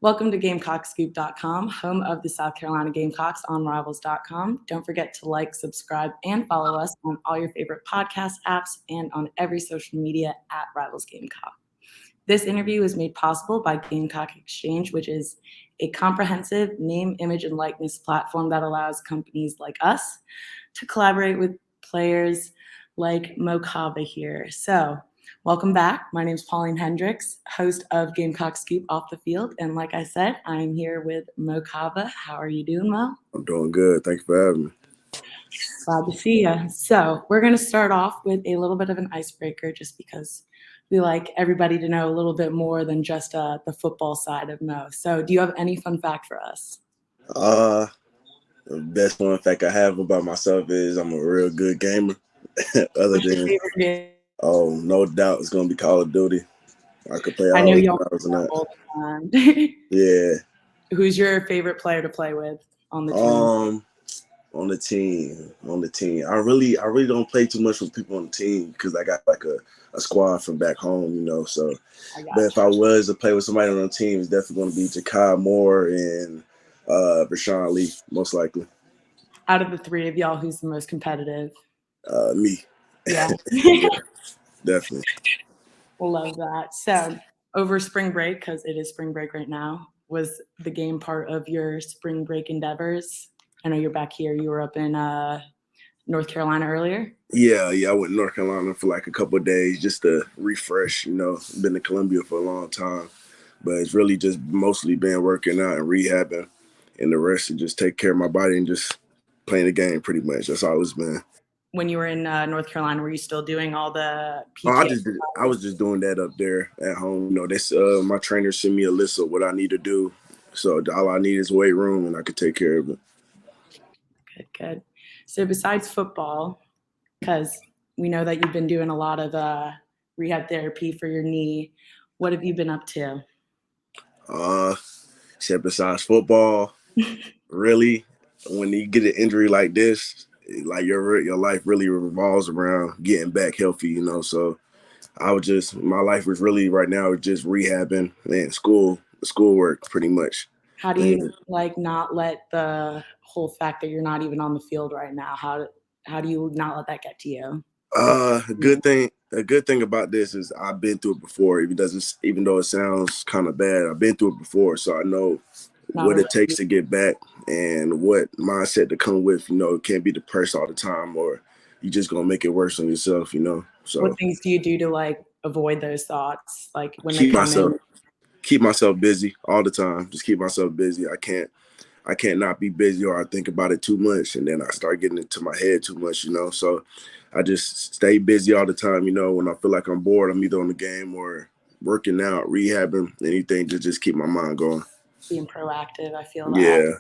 Welcome to GamecockScoop.com, home of the South Carolina Gamecocks on Rivals.com. Don't forget to like, subscribe, and follow us on all your favorite podcast apps and on every social media at Rivals Gamecock. This interview is made possible by Gamecock Exchange, which is a comprehensive name, image, and likeness platform that allows companies like us to collaborate with players like Kaba here. So, welcome back. My name is Pauline Hendricks, host of Gamecock Scoop Off the Field. And like I said, I'm here with Kaba. How are you doing, Mo? I'm doing good. Thank you for having me. Glad to see you. So we're going to start off with a little bit of an icebreaker just because we like everybody to know a little bit more than just the football side of Mo. So do you have any fun fact for us? The best fun fact I have about myself is I'm a real good gamer. Other What's your than, favorite game? no doubt it's going to be Call of Duty. I could play I know all those y'all hours and that. all the time. Yeah. Who's your favorite player to play with on the team? On the team. I really don't play too much with people on the team because I got like a squad from back home, so. But if I was to play with somebody on the team, it's definitely going to be Jakai Moore and Rashawn Lee, most likely. Out of the three of y'all, who's the most competitive? Me. Yeah. Yeah, definitely. Love that. So over spring break, because it is spring break right now, was the game part of your spring break endeavors? I know you're back here. You were up in North Carolina earlier. Yeah. I went to North Carolina for like a couple of days just to refresh. Been to Columbia for a long time, but it's really just mostly been working out and rehabbing, and the rest is just take care of my body and just playing the game. Pretty much, that's all it's been. When you were in North Carolina, were you still doing all the Oh, PTA? I was just doing that up there at home. This my trainer sent me a list of what I need to do, so all I need is weight room, and I could take care of it. Good. So besides football, because we know that you've been doing a lot of rehab therapy for your knee, what have you been up to? Except besides football, really, when you get an injury like this, like your life really revolves around getting back healthy. So my life was really right now just rehabbing and schoolwork pretty much. How do you not let the whole fact that you're not even on the field right now? How do you not let that get to you? A good thing about this is I've been through it before. Even though it sounds kind of bad, I've been through it before, so I know what it takes to get back and what mindset to come with. It can't be depressed all the time, or you just gonna make it worse on yourself. So what things do you do to avoid those thoughts? Like when they come in? Keep myself busy all the time. Just keep myself busy. I can't not be busy, or I think about it too much, and then I start getting into my head too much. So I just stay busy all the time. When I feel like I'm bored, I'm either on the game or working out, rehabbing, anything to just keep my mind going. Being proactive, I feel that. Yeah.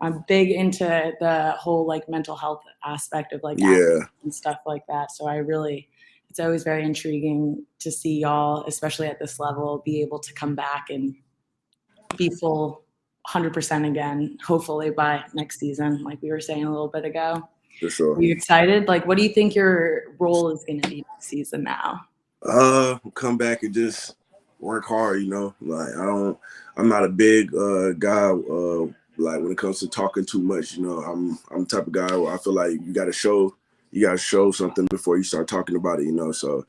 I'm big into the whole mental health aspect of and stuff like that. So it's always very intriguing to see y'all, especially at this level, be able to come back and be full 100% again, hopefully by next season, like we were saying a little bit ago. For sure. Are you excited? What do you think your role is going to be next season now? Come back and just work hard, I'm not a big guy when it comes to talking too much. I'm the type of guy where I feel like you gotta show something before you start talking about it. So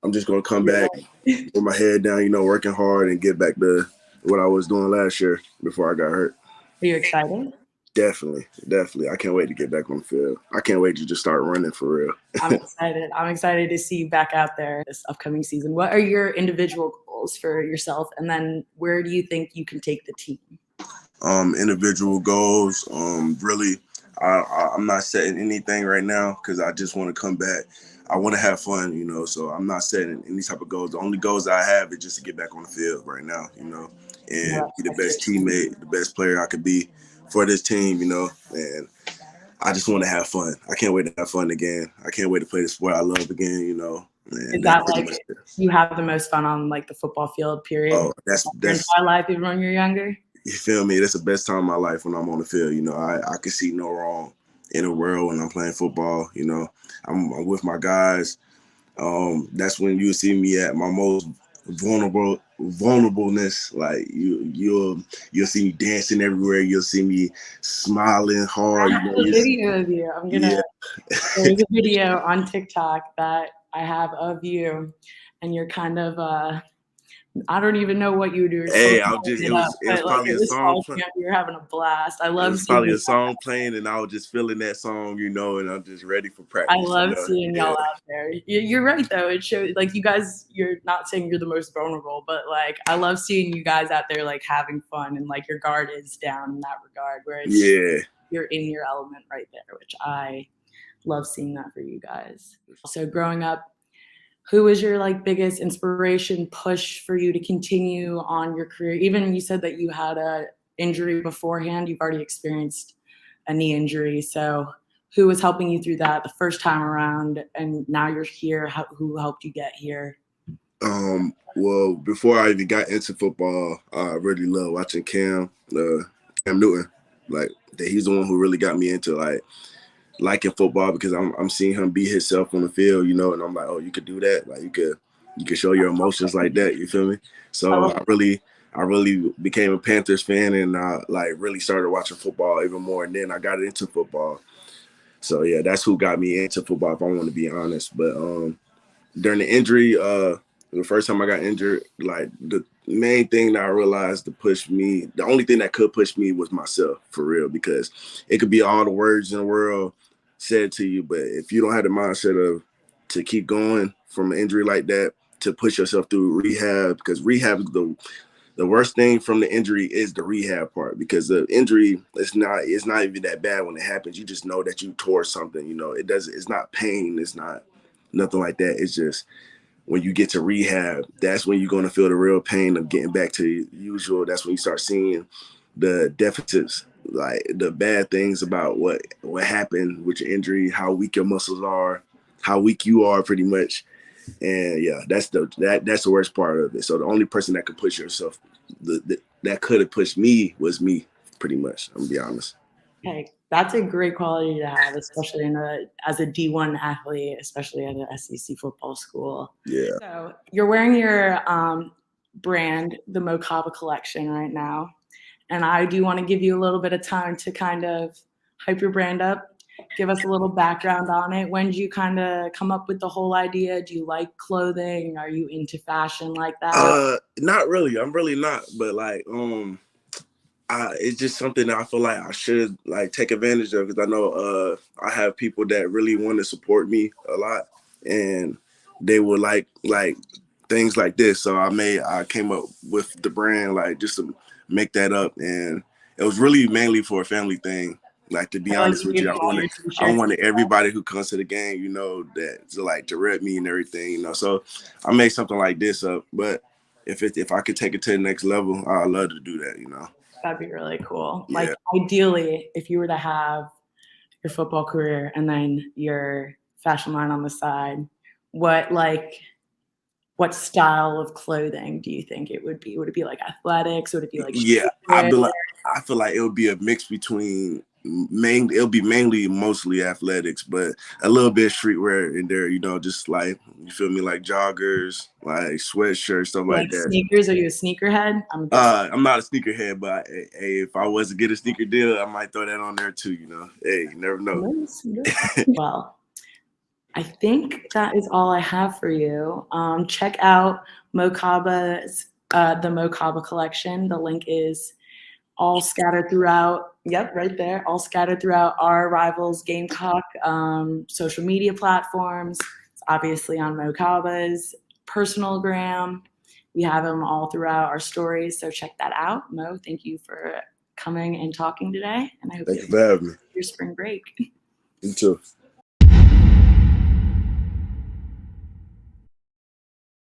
I'm just gonna come back with my head down, working hard and get back to what I was doing last year before I got hurt. Are you excited? Definitely. I can't wait to get back on the field. I can't wait to just start running for real. I'm excited. I'm excited to see you back out there this upcoming season. What are your individual goals for yourself? And then where do you think you can take the team? Individual goals. Really, I'm not setting anything right now because I just want to come back. I want to have fun, so I'm not setting any type of goals. The only goals I have is just to get back on the field right now, and be the best teammate, the best player I could be for this team, and I just want to have fun. I can't wait to have fun again. I can't wait to play the sport I love again, And is that you have the most fun on the football field, period? Oh, that's your entire life, even when you're younger? You feel me? That's the best time of my life when I'm on the field. I can see no wrong in the world when I'm playing football. I'm with my guys. That's when you see me at my most vulnerableness. Like you'll see me dancing everywhere. You'll see me smiling I hard. have a video of you. Yeah. There's a video on TikTok that I have of you, and you're kind of I don't even know what you do. Hey, It it up, was but like probably it a was song. you're having a blast. I It love was seeing probably you. a song playing, and I was just feeling that song, and I'm just ready for I practice. love seeing Yeah. y'all out there. You're right though. It shows like you guys. You're not saying you're the most vulnerable, but like I love seeing you guys out there like having fun and like your guard is down in that regard, where it's you're in your element right there, which I love seeing that for you guys. So growing up, who was your like biggest inspiration push for you to continue on your career? Even you said that you had a injury beforehand. You've already experienced a knee injury. So who was helping you through that the first time around, and now you're here? Who helped you get here? Well, before I even got into football, I really loved watching Cam Newton. Like he's the one who really got me into liking football, because I'm seeing him be himself on the field, and I'm like, oh, you could do that. Like you could show your emotions like that. You feel me? So I really became a Panthers fan, and like really started watching football even more. And then I got into football. So yeah, that's who got me into football, if I want to be honest. But during the injury, the first time I got injured, like the main thing that I realized to push me, the only thing that could push me was myself, for real, because it could be all the words in the world said to you, but if you don't have the mindset of to keep going from an injury like that, to push yourself through rehab, because rehab is the worst thing from the injury is the rehab part, because the injury it's not even that bad when it happens. You just know that you tore something. It's not pain. It's not nothing like that. It's just when you get to rehab, that's when you're going to feel the real pain of getting back to usual. That's when you start seeing the deficits, like the bad things about what happened with your injury, how weak your muscles are, how weak you are, pretty much. And yeah, that's the worst part of it. So the only person that could push yourself, that could have pushed me, was me, pretty much. I'm gonna be honest. Hey, that's a great quality to have, especially as a D1 athlete, especially at an SEC football school. Yeah. So you're wearing your brand, the Kaba collection, right now, and I do want to give you a little bit of time to kind of hype your brand up. Give us a little background on it. When did you kind of come up with the whole idea? Do you like clothing? Are you into fashion like that? Not really. I'm really not. But like, it's just something that I feel like I should like take advantage of, because I know I have people that really want to support me a lot, and they would like things like this. So I came up with the brand, like just to make that up, and it was really mainly for a family thing. Like, to be honest with you, I wanted everybody who comes to the game, that to rep me and everything. So I made something like this up. But if I could take it to the next level, I'd love to do that. That'd be really cool. Yeah. Like ideally, if you were to have your football career and then your fashion line on the side, what style of clothing do you think it would be? Would it be like athletics? Would it be like I feel like it would be a mix between it'll be mostly athletics, but a little bit of streetwear in there, just like, you feel me, like joggers, like sweatshirts, stuff like that. Sneakers? Are you a sneakerhead? I'm not a sneakerhead, but hey, if I was to get a sneaker deal, I might throw that on there too, Hey, you never know. Well, I think that is all I have for you. Check out Kaba's the Kaba collection. The link is all scattered throughout. Yep, right there. All scattered throughout our rivals Gamecock social media platforms. It's obviously on Kaba's personal gram. We have them all throughout our stories, so check that out. Mo, thank you for coming and talking today, and I hope Thank you for having me. your spring break. You too.